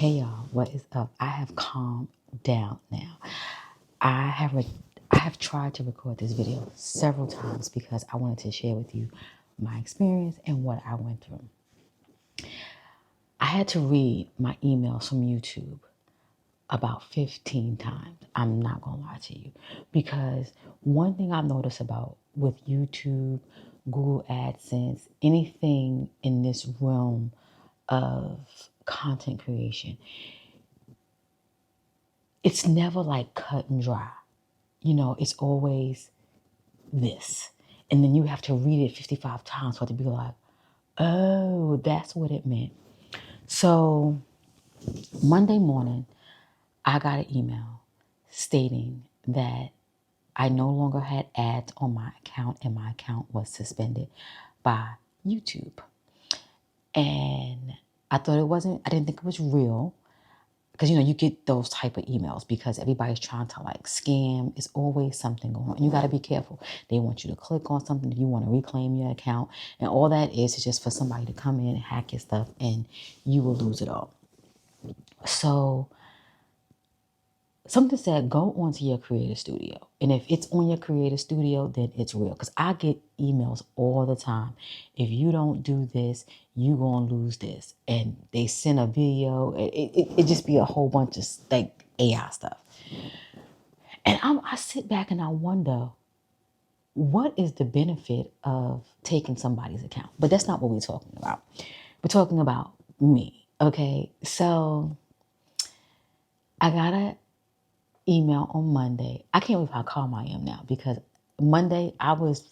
Hey y'all, what is up? I have calmed down now. I have tried to record this video several times because I wanted to share with you my experience and what I went through. I had to read my emails from YouTube about 15 times. I'm not gonna lie to you, because one thing I've noticed about with YouTube, Google AdSense, anything in this realm of content creation, it's never like cut and dry. You know, it's always this. And then you have to read it 55 times for it to be like, oh, that's what it meant. So Monday morning, I got an email stating that I no longer had ads on my account and my account was suspended by YouTube. And I didn't think it was real. Because, you know, you get those type of emails because everybody's trying to like scam. It's always something going on. And you got to be careful. They want you to click on something if you want to reclaim your account. And all that is just for somebody to come in and hack your stuff and you will lose it all. So something said, go onto your creator studio. And if it's on your creator studio, then it's real. Because I get emails all the time. If you don't do this, you going to lose this. And they send a video. It just be a whole bunch of like AI stuff. And I sit back and I wonder, what is the benefit of taking somebody's account? But that's not what we're talking about. We're talking about me. Okay. So I got a email on Monday. I can't believe how calm I am now, because Monday I was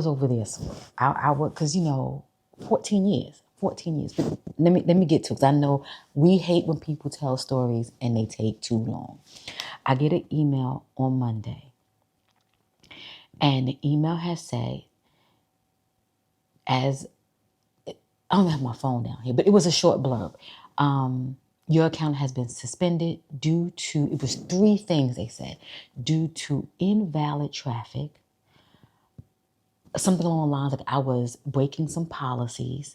over there. So I would, because 14 years. But let me get to it, because I know we hate when people tell stories and they take too long. I get an email on Monday, and the email has said, I don't have my phone down here, but it was a short blurb. Your account has been suspended due to, it was 3 things they said, due to invalid traffic, something along the lines like I was breaking some policies,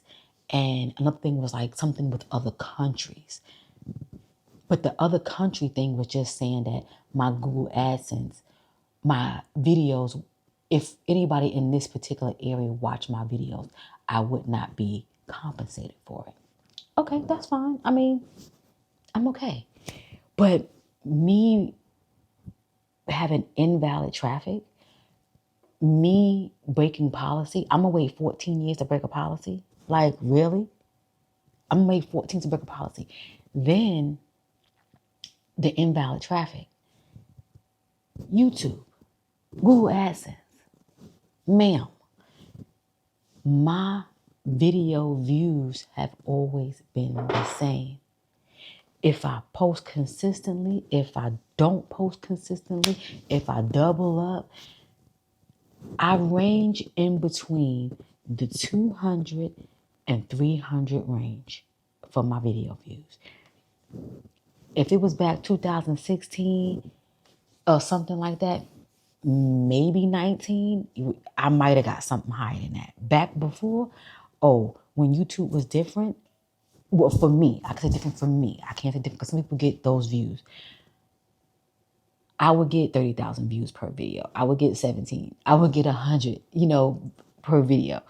and another thing was like something with other countries. But the other country thing was just saying that my Google AdSense, my videos, if anybody in this particular area watched my videos, I would not be compensated for it. Okay, that's fine. I mean, I'm okay. But me having invalid traffic, me breaking policy, I'm going to wait 14 years to break a policy? Like, really? I'm going to wait 14 to break a policy. Then the invalid traffic. YouTube, Google AdSense. Ma'am, my video views have always been the same. If I post consistently, if I don't post consistently, if I double up, I range in between the 200 and 300 range for my video views. If it was back 2016 or something like that, maybe 19, I might have got something higher than that. Back before, when YouTube was different, well, for me, I can say different for me. I can't say different because some people get those views. I would get 30,000 views per video. I would get 17. I would get 100, per video.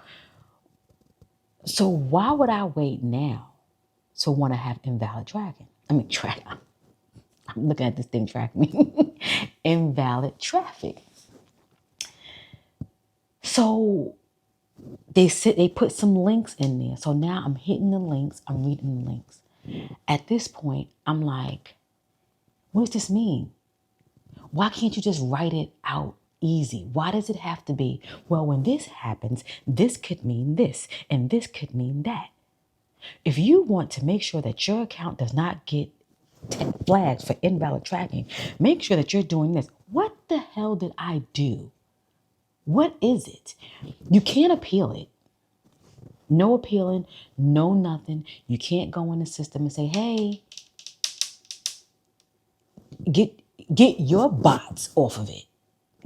So why would I wait now to want to have invalid tracking? I'm looking at this thing track me. Invalid traffic. So they put some links in there. So now I'm hitting the links. I'm reading the links. At this point, I'm like, what does this mean? Why can't you just write it out easy? Why does it have to be, well, when this happens, this could mean this, and this could mean that? If you want to make sure that your account does not get flagged for invalid tracking, make sure that you're doing this. What the hell did I do? What is it? You can't appeal it. No appealing, no nothing. You can't go in the system and say, hey, get your bots off of it.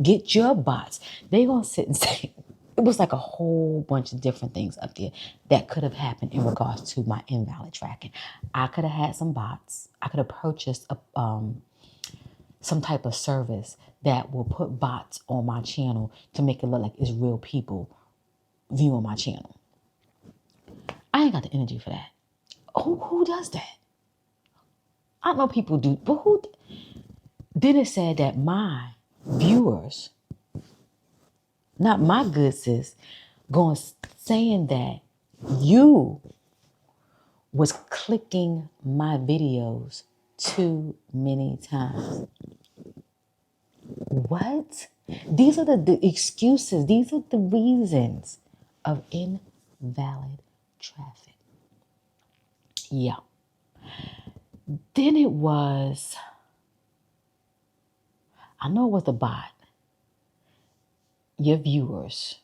Get your bots. They're going to sit and say, it was like a whole bunch of different things up there that could have happened in regards to my invalid tracking. I could have had some bots. I could have purchased some type of service that will put bots on my channel to make it look like it's real people viewing my channel. I ain't got the energy for that. Who does that? I know people do, but who? Then it said that my viewers, not my good sis, going saying that you was clicking my videos too many times. What? These are the excuses. These are the reasons of invalid traffic. Yeah. Then it was, I know it was the bot. Your viewers.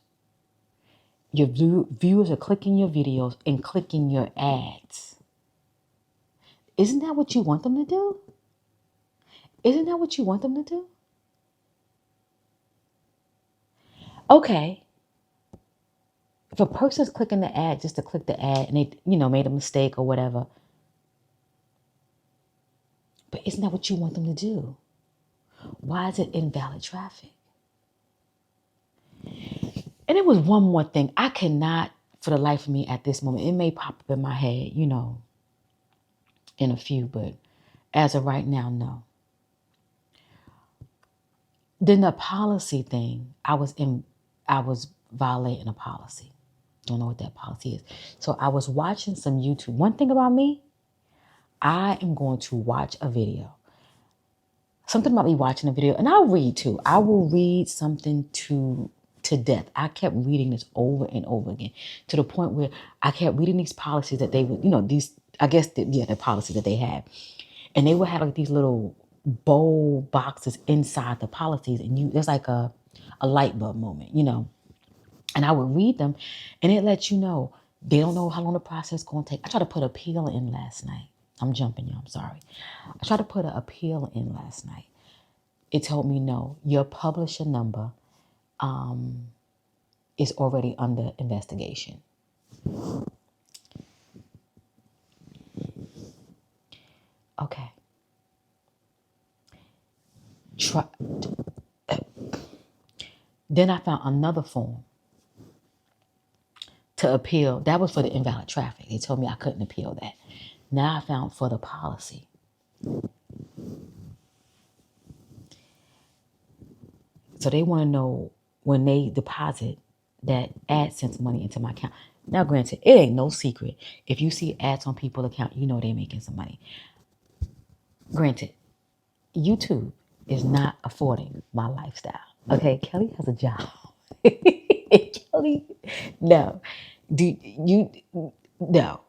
Your viewers are clicking your videos and clicking your ads. Isn't that what you want them to do? Isn't that what you want them to do? Okay. If a person's clicking the ad just to click the ad and they, made a mistake or whatever, but isn't that what you want them to do? Why is it invalid traffic? And it was one more thing. I cannot, for the life of me at this moment, it may pop up in my head, in a few, but as of right now, no. Then the policy thing, I was violating a policy. Don't know what that policy is. So I was watching some YouTube. One thing about me, I am going to watch a video. Something about me watching a video, and I'll read too. I will read something to death. I kept reading this over and over again to the point where I kept reading these policies that they would, the policies that they had. And they would have like these little bowl boxes inside the policies, and there's like a light bulb moment, And I would read them, and it lets you know they don't know how long the process is going to take. I tried to put an appeal in last night. I'm jumping you. I'm sorry. I tried to put an appeal in last night. It told me no. Your publisher number is already under investigation. Okay. Then I found another form to appeal. That was for the invalid traffic. They told me I couldn't appeal that. Now I found for the policy. So they want to know when they deposit that AdSense money into my account. Now, granted, it ain't no secret. If you see ads on people's account, you know they're making some money. Granted, YouTube is not affording my lifestyle. Okay, Kelly has a job. Kelly, no. No.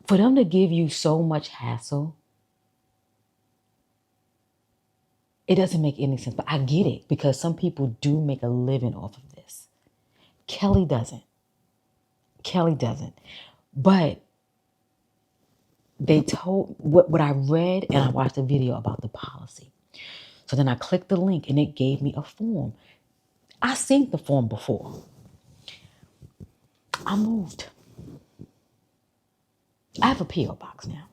For them to give you so much hassle, it doesn't make any sense. But I get it because some people do make a living off of this. Kelly doesn't. But they told what I read, and I watched a video about the policy. So then I clicked the link and it gave me a form. I seen the form before. I moved. I have a P.O. box now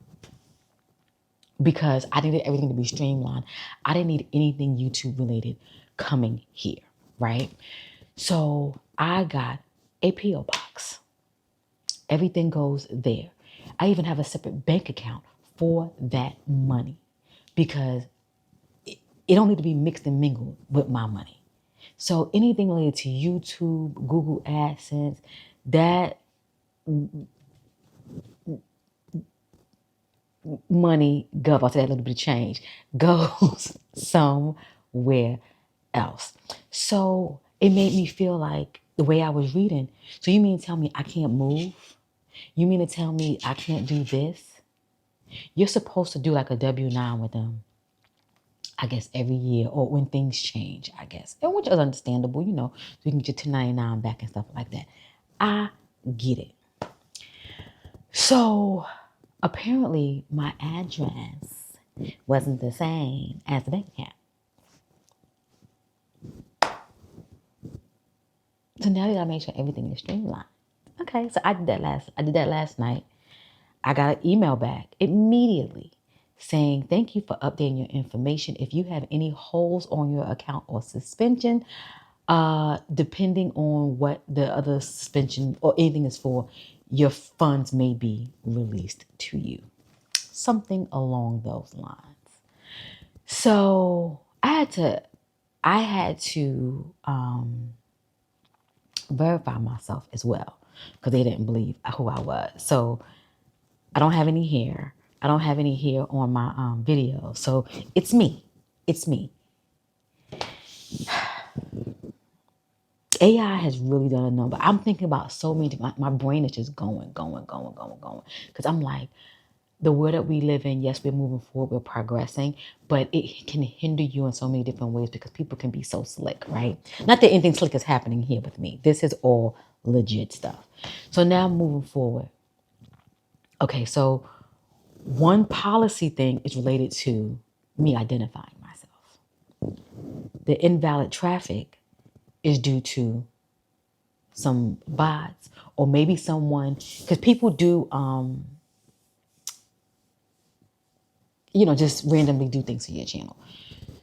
because I needed everything to be streamlined. I didn't need anything YouTube related coming here, right? So I got a P.O. box. Everything goes there. I even have a separate bank account for that money because it don't need to be mixed and mingled with my money. So anything related to YouTube, Google AdSense, that money, I'll say that little bit of change, goes somewhere else. So it made me feel like the way I was reading. So you mean to tell me I can't move? You mean to tell me I can't do this? You're supposed to do like a W-9 with them, I guess, every year or when things change, I guess. And which is understandable, so you can get your 1099 back and stuff like that. I get it. So apparently my address wasn't the same as the bank account. So now they gotta make sure everything is streamlined. Okay, so I did that last night. I got an email back immediately saying, thank you for updating your information. If you have any holes on your account or suspension, depending on what the other suspension or anything is for, your funds may be released to you. Something along those lines. So I had to verify myself as well because they didn't believe who I was. So I don't have any hair. I don't have any hair on my video. So it's me. It's me. AI has really done a number. I'm thinking about so many. My brain is just going. Because I'm like, the world that we live in, yes, we're moving forward, we're progressing, but it can hinder you in so many different ways because people can be so slick, right? Not that anything slick is happening here with me. This is all legit stuff. So now moving forward. Okay, so one policy thing is related to me identifying myself. The invalid traffic is due to some bots or maybe someone, because people do, just randomly do things to your channel.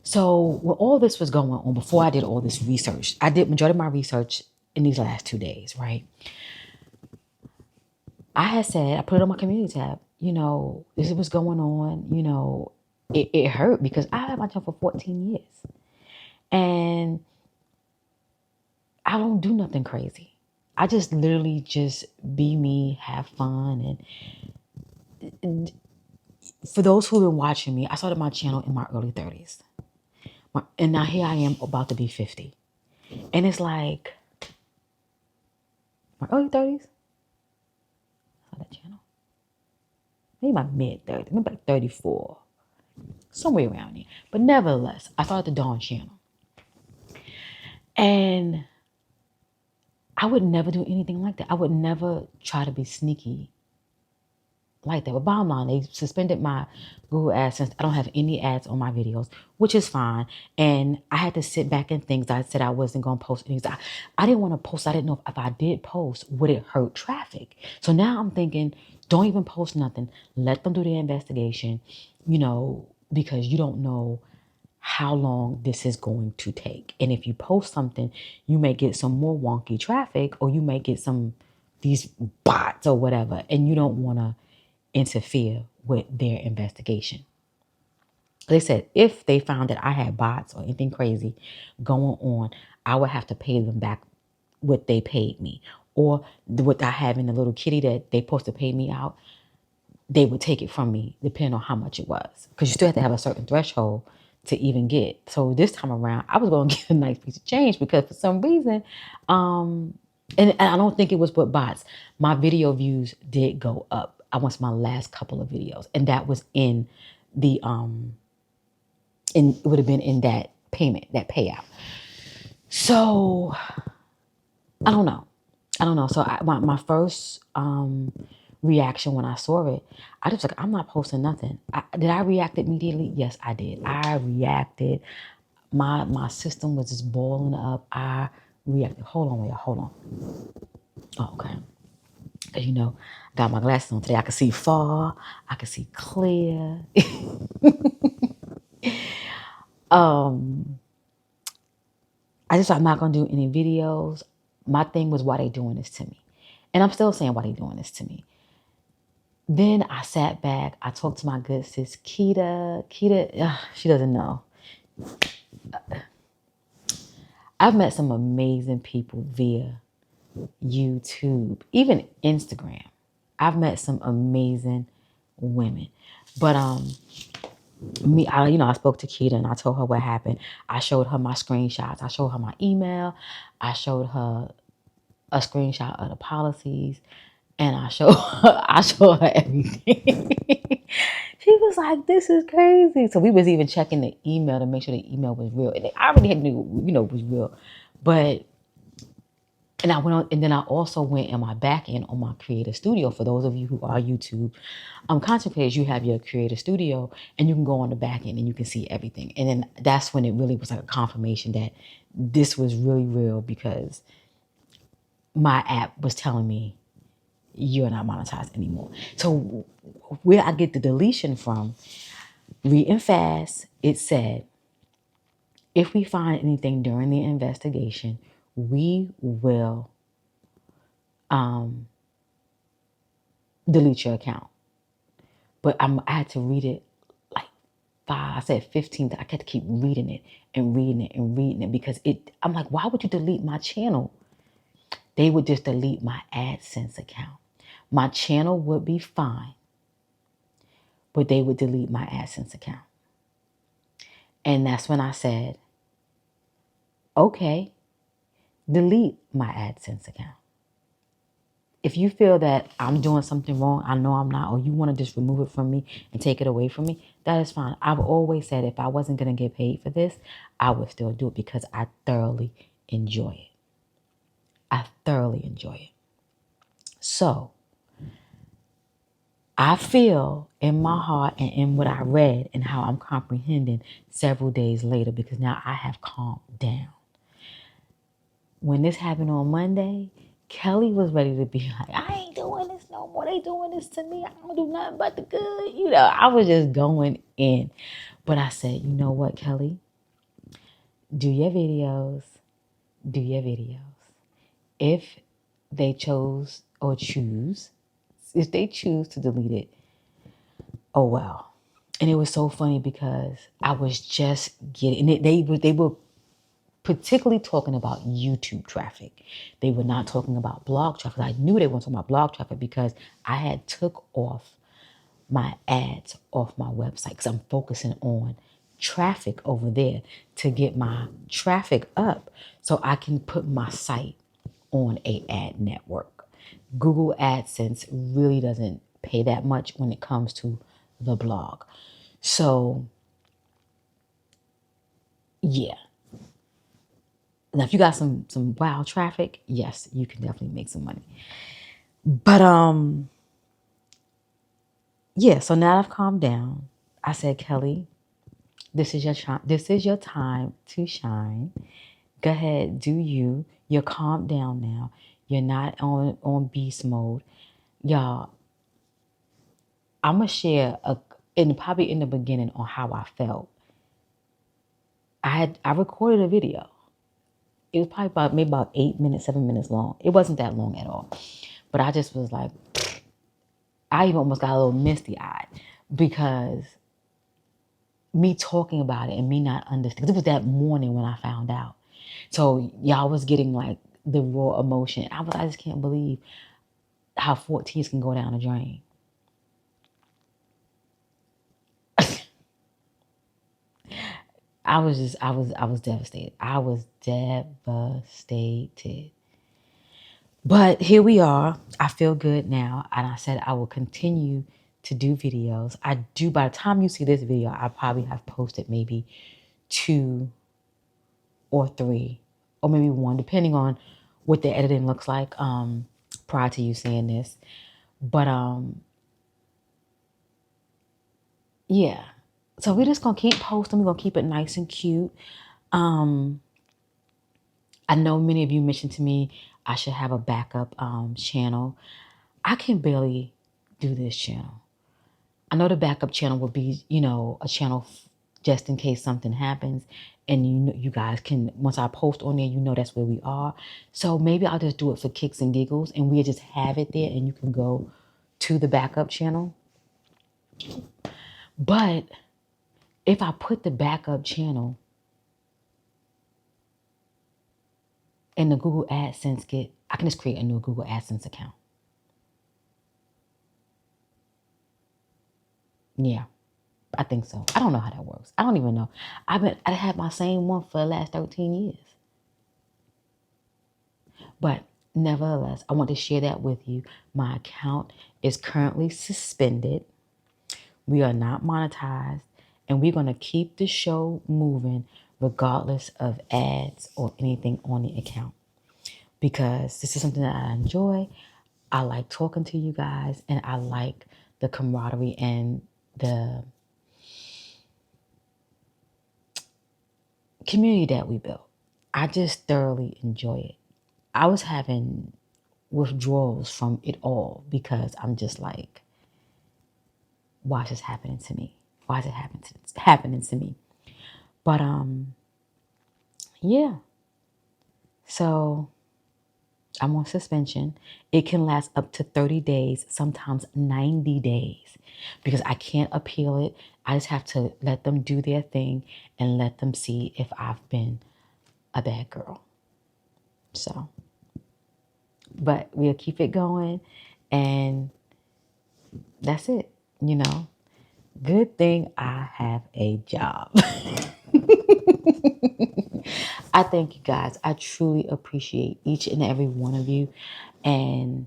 So when all this was going on, before I did all this research, I did majority of my research in these last 2 days, right? I had said, I put it on my community tab, this is what's going on, it hurt because I had my channel for 14 years. And I don't do nothing crazy. I just literally just be me, have fun. And for those who've been watching me, I started my channel in my early 30s. And now here I am about to be 50. And it's like, my early 30s? I started that channel. Maybe my mid 30s, maybe like 34. Somewhere around there. But nevertheless, I started the Dawn channel. And I would never do anything like that. I would never try to be sneaky like that. But bottom line, they suspended my Google AdSense. I don't have any ads on my videos, which is fine. And I had to sit back and think. I said I wasn't going to post anything. I didn't want to post. I didn't know if I did post, would it hurt traffic? So now I'm thinking, don't even post nothing. Let them do their investigation, because you don't know how long this is going to take. And if you post something, you may get some more wonky traffic or you may get these bots or whatever. And you don't want to interfere with their investigation. They said if they found that I had bots or anything crazy going on, I would have to pay them back what they paid me. Or what I have in the little kitty that they supposed to pay me out, they would take it from me depending on how much it was. Because you still have to have a certain threshold to even get. So this time around, I was going to get a nice piece of change because for some reason, and I don't think it was with bots, my video views did go up. I watched my last couple of videos, and that was in the it would have been in that payment, that payout. So I don't know. So my first reaction when I saw it, I just like, I'm not posting nothing. Did I react immediately? Yes, I did. I reacted. My system was just boiling up. I reacted. Hold on. Oh, okay. Because, I got my glasses on today. I can see far. I can see clear. I just, I'm not going to do any videos. My thing was, why they doing this to me? And I'm still saying why they doing this to me. Then I sat back. I talked to my good sis, Keita. She doesn't know. I've met some amazing people via YouTube, even Instagram. I've met some amazing women. But I spoke to Keita and I told her what happened. I showed her my screenshots. I showed her my email. I showed her a screenshot of the policies. And I showed her everything. She was like, this is crazy. So we was even checking the email to make sure the email was real. And I already knew, it was real. But, and I went on, and then I also went in my back end on my Creator Studio. For those of you who are YouTube content creators, you have your Creator Studio and you can go on the back end and you can see everything. And then that's when it really was like a confirmation that this was really real because my app was telling me you're not monetized anymore. So where I get the deletion from, reading fast, it said, if we find anything during the investigation, we will delete your account. But I had to read it like 15. I had to keep reading it and reading it and reading it because I'm like, why would you delete my channel? They would just delete my AdSense account. My channel would be fine, but they would delete my AdSense account. And that's when I said, okay, delete my AdSense account. If you feel that I'm doing something wrong, I know I'm not, or you want to just remove it from me and take it away from me, that is fine. I've always said if I wasn't going to get paid for this, I would still do it because I thoroughly enjoy it. I thoroughly enjoy it. So I feel in my heart and in what I read and how I'm comprehending several days later, because now I have calmed down. When this happened on Monday, Kelly was ready to be like, I ain't doing this no more. They doing this to me. I don't do nothing but the good. You know, I was just going in. But I said, you know what, Kelly? Do your videos. Do your videos. If they choose to delete it, oh well. And it was so funny because I was just getting it. They were particularly talking about YouTube traffic. They were not talking about blog traffic. I knew they weren't talking about blog traffic because I had took off my ads off my website because I'm focusing on traffic over there to get my traffic up so I can put my site on a ad network. Google AdSense really doesn't pay that much when it comes to the blog. So yeah. Now, if you got some wild traffic, yes, you can definitely make some money. But yeah. So now I've calmed down. I said, Kelly, this is your time to shine. Go ahead, do you. You're calmed down now. You're not on beast mode, y'all. I'm gonna share probably in the beginning on how I felt. I recorded a video. It was probably maybe about 8 minutes, 7 minutes long. It wasn't that long at all. But I just was like, I even almost got a little misty-eyed because me talking about it and me not understanding. It was that morning when I found out. So y'all was getting like the raw emotion. I just can't believe how 14s can go down the drain. I was devastated. I was devastated. But here we are. I feel good now. And I said I will continue to do videos. By the time you see this video, I probably have posted maybe 2 or 3 or maybe 1, depending on what the editing looks like prior to you seeing this. But yeah. So we're just going to keep posting. We're going to keep it nice and cute. I know many of you mentioned to me I should have a backup channel. I can barely do this channel. I know the backup channel will be, a channel just in case something happens. And you guys can, once I post on there, that's where we are. So maybe I'll just do it for kicks and giggles and we'll just have it there and you can go to the backup channel. But if I put the backup channel in the Google AdSense I can just create a new Google AdSense account. Yeah, I think so. I don't know how that works. I don't even know. I had my same one for the last 13 years. But nevertheless, I want to share that with you. My account is currently suspended. We are not monetized. And we're going to keep the show moving regardless of ads or anything on the account. Because this is something that I enjoy. I like talking to you guys. And I like the camaraderie and the community that we built. I just thoroughly enjoy it. I was having withdrawals from it all because I'm just like, why is this happening to me? Why is it happening to me? But yeah. So I'm on suspension. It can last up to 30 days, sometimes 90 days, because I can't appeal it. I just have to let them do their thing and let them see if I've been a bad girl. So, but we'll keep it going, and that's it, you know. Good thing I have a job. I thank you guys. I truly appreciate each and every one of you. And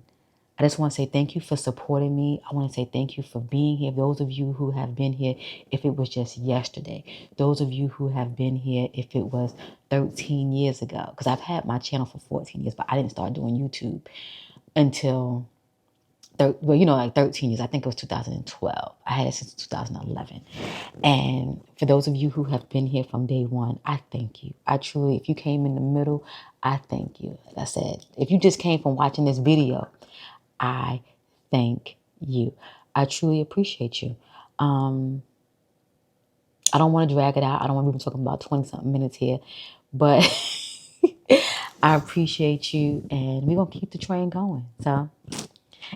I just want to say thank you for supporting me. I want to say thank you for being here. Those of you who have been here, if it was just yesterday. Those of you who have been here, if it was 13 years ago. Because I've had my channel for 14 years, but I didn't start doing YouTube until, like 13 years. I think it was 2012. I had it since 2011. And for those of you who have been here from day one, I thank you. I truly, if you came in the middle, I thank you. Like I said, if you just came from watching this video, I thank you. I truly appreciate you. I don't want to drag it out. I don't want to be talking about 20-something minutes here, but I appreciate you, and we're going to keep the train going. So,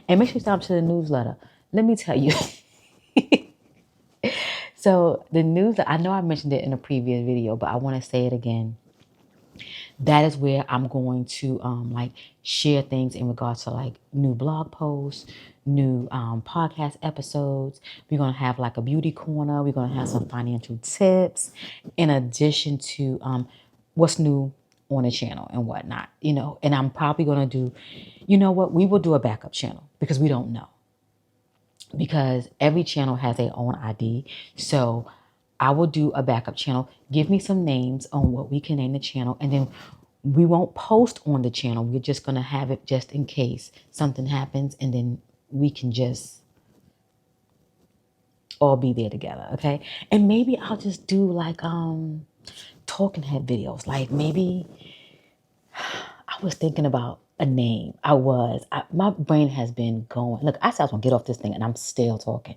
and make sure you sign up to the newsletter. Let me tell you. So the newsletter, I know I mentioned it in a previous video, but I want to say it again. That is where I'm going to like share things in regards to like new blog posts, new podcast episodes. We're going to have like a beauty corner. We're going to have some financial tips in addition to what's new on the channel and whatnot, you know. And I'm probably going to do, you know what, we will do a backup channel because we don't know. Because every channel has their own ID. So I will do a backup channel. Give me some names on what we can name the channel. And then we won't post on the channel. We're just going to have it just in case something happens. And then we can just all be there together. Okay. And maybe I'll just do like talking head videos. Like maybe I was thinking about a name. My brain has been going. Look, I said I was going to get off this thing and I'm still talking.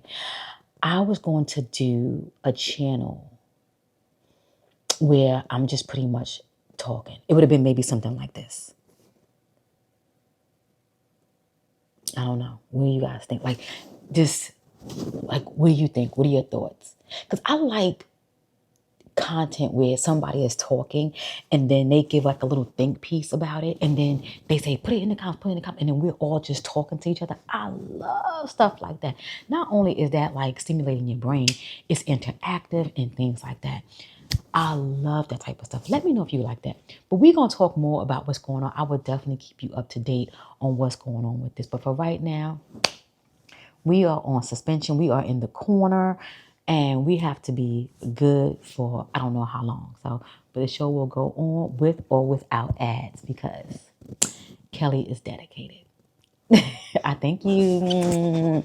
I was going to do a channel where I'm just pretty much talking. It would have been maybe something like this. I don't know. What do you guys think? Like this, like, what do you think? What are your thoughts? Because I like content where somebody is talking and then they give like a little think piece about it and then they say put it in the comments, and then we're all just talking to each other. I love stuff like that. Not only is that like stimulating your brain, it's interactive and things like that. I love that type of stuff. Let me know if you like that. But we're going to talk more about what's going on. I will definitely keep you up to date on what's going on with this. But for right now, we are on suspension. We are in the corner. And we have to be good for I don't know how long. So, but the show will go on with or without ads because Kelly is dedicated. I thank you.